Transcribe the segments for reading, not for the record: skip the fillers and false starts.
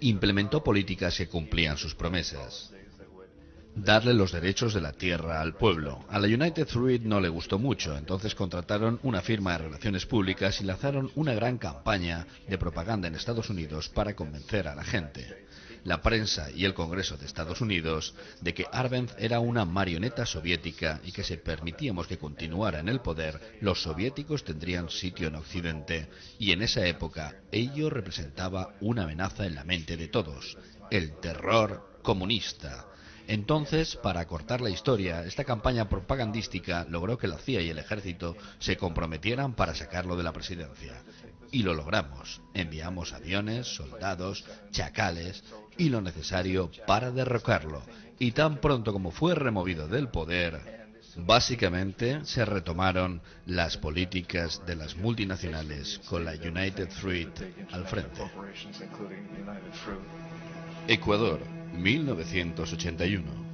implementó políticas que cumplían sus promesas. Darle los derechos de la tierra al pueblo. A la United Fruit no le gustó mucho, entonces contrataron una firma de relaciones públicas y lanzaron una gran campaña de propaganda en Estados Unidos para convencer a la gente, la prensa y el Congreso de Estados Unidos, de que Arbenz era una marioneta soviética y que si permitíamos que continuara en el poder, los soviéticos tendrían sitio en Occidente, y en esa época ello representaba una amenaza en la mente de todos, el terror comunista. Entonces, para acortar la historia, esta campaña propagandística logró que la CIA y el ejército se comprometieran para sacarlo de la presidencia. Y lo logramos. Enviamos aviones, soldados, chacales y lo necesario para derrocarlo. Y tan pronto como fue removido del poder, básicamente se retomaron las políticas de las multinacionales con la United Fruit al frente. Ecuador, 1981.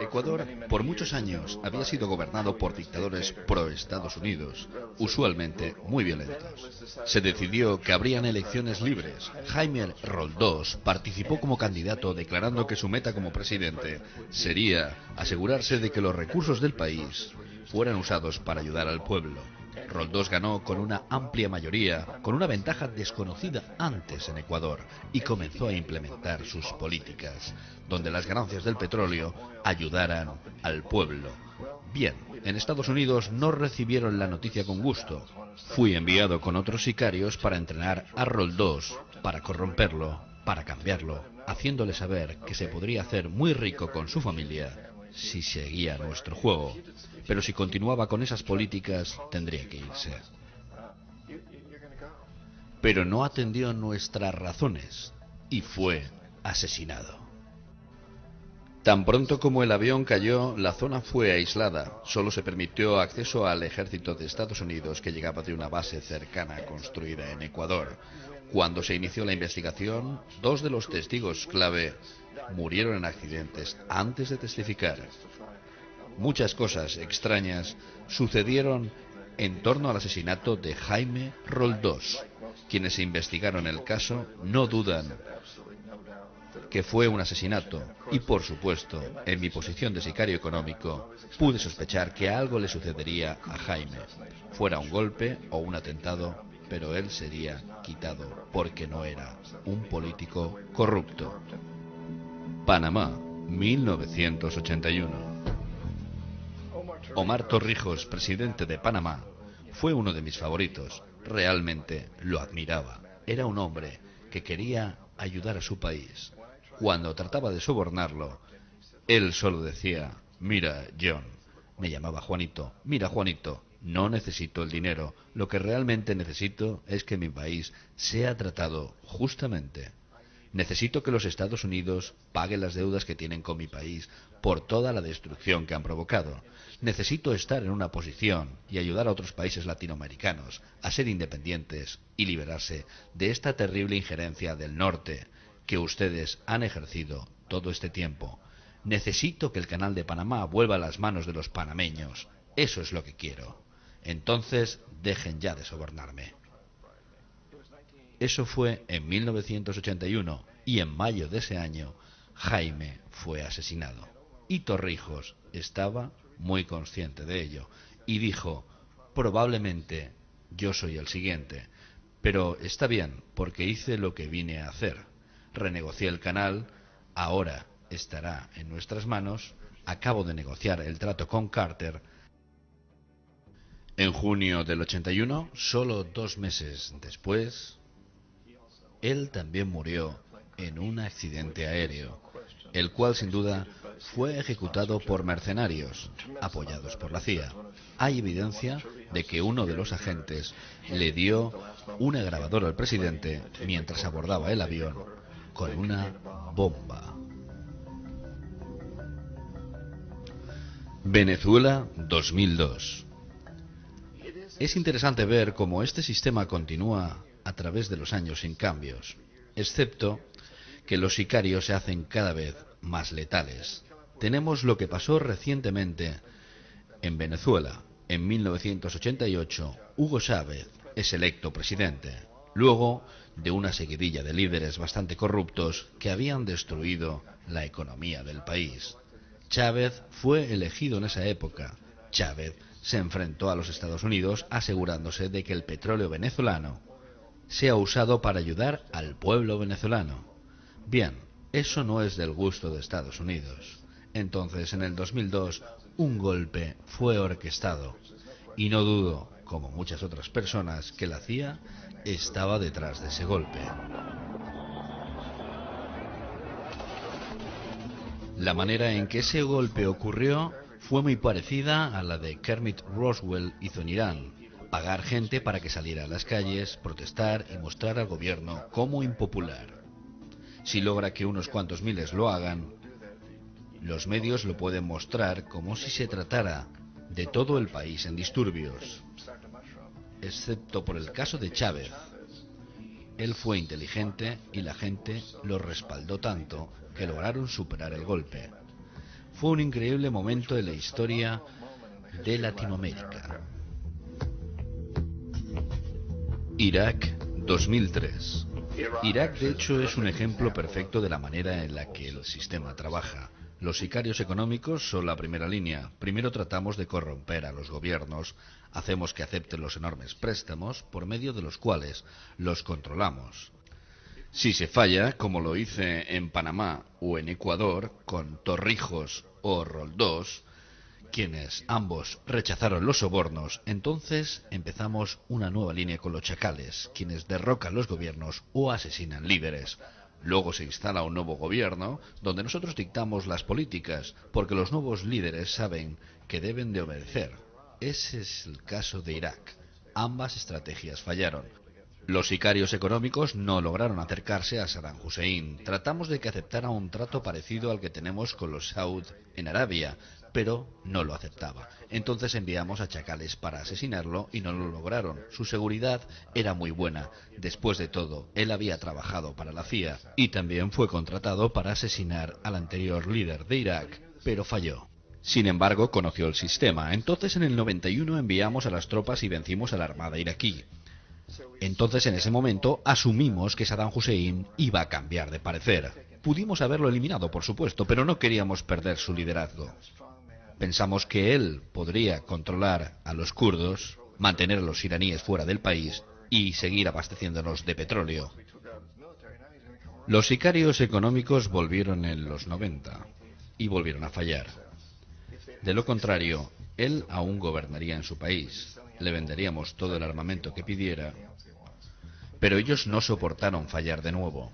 Ecuador por muchos años había sido gobernado por dictadores pro-Estados Unidos, usualmente muy violentos. Se decidió que habrían elecciones libres. Jaime Roldós participó como candidato declarando que su meta como presidente sería asegurarse de que los recursos del país fueran usados para ayudar al pueblo. Roldós ganó con una amplia mayoría, con una ventaja desconocida antes en Ecuador, y comenzó a implementar sus políticas, donde las ganancias del petróleo ayudaran al pueblo. Bien, en Estados Unidos no recibieron la noticia con gusto. Fui enviado con otros sicarios para entrenar a Roldós, para corromperlo, para cambiarlo, haciéndole saber que se podría hacer muy rico con su familia si seguía nuestro juego. Pero si continuaba con esas políticas, tendría que irse. Pero no atendió nuestras razones y fue asesinado. Tan pronto como el avión cayó, la zona fue aislada. Solo se permitió acceso al ejército de Estados Unidos que llegaba de una base cercana construida en Ecuador. Cuando se inició la investigación, 2 de los testigos clave murieron en accidentes antes de testificar. Muchas cosas extrañas sucedieron en torno al asesinato de Jaime Roldós. Quienes investigaron el caso no dudan que fue un asesinato y, por supuesto, en mi posición de sicario económico, pude sospechar que algo le sucedería a Jaime, fuera un golpe o un atentado, pero él sería quitado porque no era un político corrupto. Panamá, 1981. Omar Torrijos, presidente de Panamá, fue uno de mis favoritos. Realmente lo admiraba. Era un hombre que quería ayudar a su país. Cuando trataba de sobornarlo, él solo decía: mira, John, me llamaba Juanito, mira, Juanito, no necesito el dinero, lo que realmente necesito es que mi país sea tratado justamente. Necesito que los Estados Unidos paguen las deudas que tienen con mi país por toda la destrucción que han provocado. Necesito estar en una posición y ayudar a otros países latinoamericanos a ser independientes y liberarse de esta terrible injerencia del norte que ustedes han ejercido todo este tiempo. Necesito que el canal de Panamá vuelva a las manos de los panameños. Eso es lo que quiero. Entonces, dejen ya de sobornarme. Eso fue en 1981 y en mayo de ese año Jaime fue asesinado. Y Torrijos estaba muy consciente de ello y dijo: probablemente yo soy el siguiente, pero está bien porque hice lo que vine a hacer. Renegocié el canal, ahora estará en nuestras manos. Acabo de negociar el trato con Carter. En junio del 81, solo 2 meses después, él también murió en un accidente aéreo, el cual sin duda fue ejecutado por mercenarios, apoyados por la CIA. Hay evidencia de que uno de los agentes le dio una grabadora al presidente mientras abordaba el avión con una bomba. Venezuela, 2002. Es interesante ver cómo este sistema continúa a través de los años sin cambios, excepto que los sicarios se hacen cada vez más letales. Tenemos lo que pasó recientemente en Venezuela. En 1988, Hugo Chávez es electo presidente. luego de una seguidilla de líderes bastante corruptos que habían destruido la economía del país. Chávez fue elegido en esa época. Chávez se enfrentó a los Estados Unidos asegurándose de que el petróleo venezolano sea usado para ayudar al pueblo venezolano. Bien, eso no es del gusto de Estados Unidos. Entonces, en el 2002, un golpe fue orquestado. Y no dudo, como muchas otras personas, que la CIA estaba detrás de ese golpe. La manera en que ese golpe ocurrió fue muy parecida a la de Kermit Roswell hizo en Irán: pagar gente para que saliera a las calles, protestar y mostrar al gobierno como impopular. Si logra que unos cuantos miles lo hagan, los medios lo pueden mostrar como si se tratara de todo el país en disturbios, excepto por el caso de Chávez. Él fue inteligente y la gente lo respaldó tanto que lograron superar el golpe. Fue un increíble momento en la historia de Latinoamérica. Irak, 2003. Irak, de hecho, es un ejemplo perfecto de la manera en la que el sistema trabaja. Los sicarios económicos son la primera línea. Primero tratamos de corromper a los gobiernos, hacemos que acepten los enormes préstamos por medio de los cuales los controlamos. Si se falla, como lo hice en Panamá o en Ecuador, con Torrijos o Roldós, quienes ambos rechazaron los sobornos, entonces empezamos una nueva línea con los chacales, quienes derrocan los gobiernos o asesinan líderes. Luego se instala un nuevo gobierno, donde nosotros dictamos las políticas, porque los nuevos líderes saben que deben de obedecer. Ese es el caso de Irak. Ambas estrategias fallaron. Los sicarios económicos no lograron acercarse a Saddam Hussein. Tratamos de que aceptara un trato parecido al que tenemos con los Saud en Arabia, pero no lo aceptaba. Entonces enviamos a chacales para asesinarlo y no lo lograron. Su seguridad era muy buena. Después de todo, él había trabajado para la CIA y también fue contratado para asesinar al anterior líder de Irak, pero falló. Sin embargo, conoció el sistema. Entonces en el 91 enviamos a las tropas y vencimos a la armada iraquí. Entonces, en ese momento, asumimos que Saddam Hussein iba a cambiar de parecer. Pudimos haberlo eliminado, por supuesto, pero no queríamos perder su liderazgo. Pensamos que él podría controlar a los kurdos, mantener a los iraníes fuera del país y seguir abasteciéndonos de petróleo. Los sicarios económicos volvieron en los 90 y volvieron a fallar. De lo contrario, él aún gobernaría en su país. Le venderíamos todo el armamento que pidiera, pero ellos no soportaron fallar de nuevo.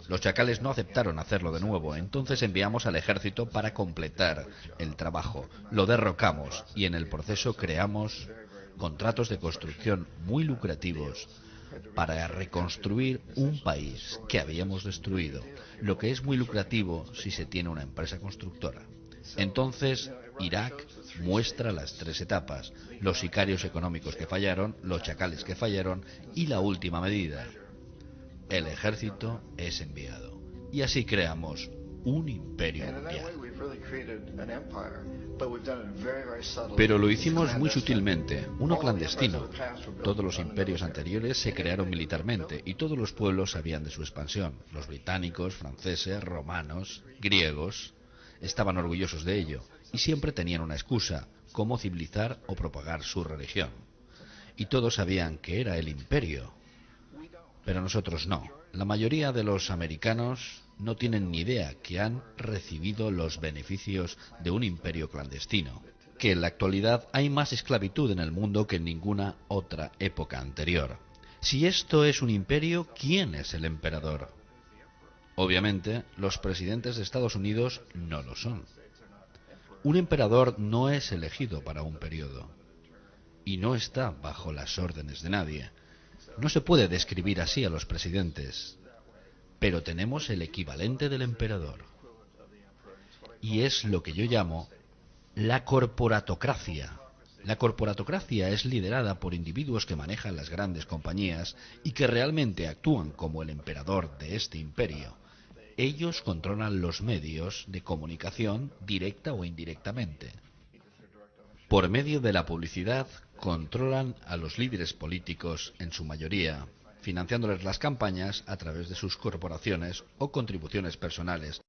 Los chacales no aceptaron hacerlo de nuevo, entonces enviamos al ejército para completar el trabajo. Lo derrocamos y en el proceso creamos contratos de construcción muy lucrativos para reconstruir un país que habíamos destruido, lo que es muy lucrativo si se tiene una empresa constructora. Entonces, Irak muestra las tres etapas: los sicarios económicos que fallaron, los chacales que fallaron y la última medida: el ejército es enviado. Y así creamos un imperio mundial. Pero lo hicimos muy sutilmente, uno clandestino. Todos los imperios anteriores se crearon militarmente y todos los pueblos sabían de su expansión. Los británicos, franceses, romanos, griegos estaban orgullosos de ello y siempre tenían una excusa: cómo civilizar o propagar su religión. Y todos sabían que era el imperio. Pero nosotros no. La mayoría de los americanos no tienen ni idea que han recibido los beneficios de un imperio clandestino, que en la actualidad hay más esclavitud en el mundo que en ninguna otra época anterior. Si esto es un imperio, ¿quién es el emperador? Obviamente, los presidentes de Estados Unidos no lo son. Un emperador no es elegido para un periodo y no está bajo las órdenes de nadie. No se puede describir así a los presidentes, pero tenemos el equivalente del emperador. Y es lo que yo llamo la corporatocracia. La corporatocracia es liderada por individuos que manejan las grandes compañías y que realmente actúan como el emperador de este imperio. Ellos controlan los medios de comunicación directa o indirectamente. Por medio de la publicidad, controlan a los líderes políticos en su mayoría. financiándoles las campañas a través de sus corporaciones o contribuciones personales.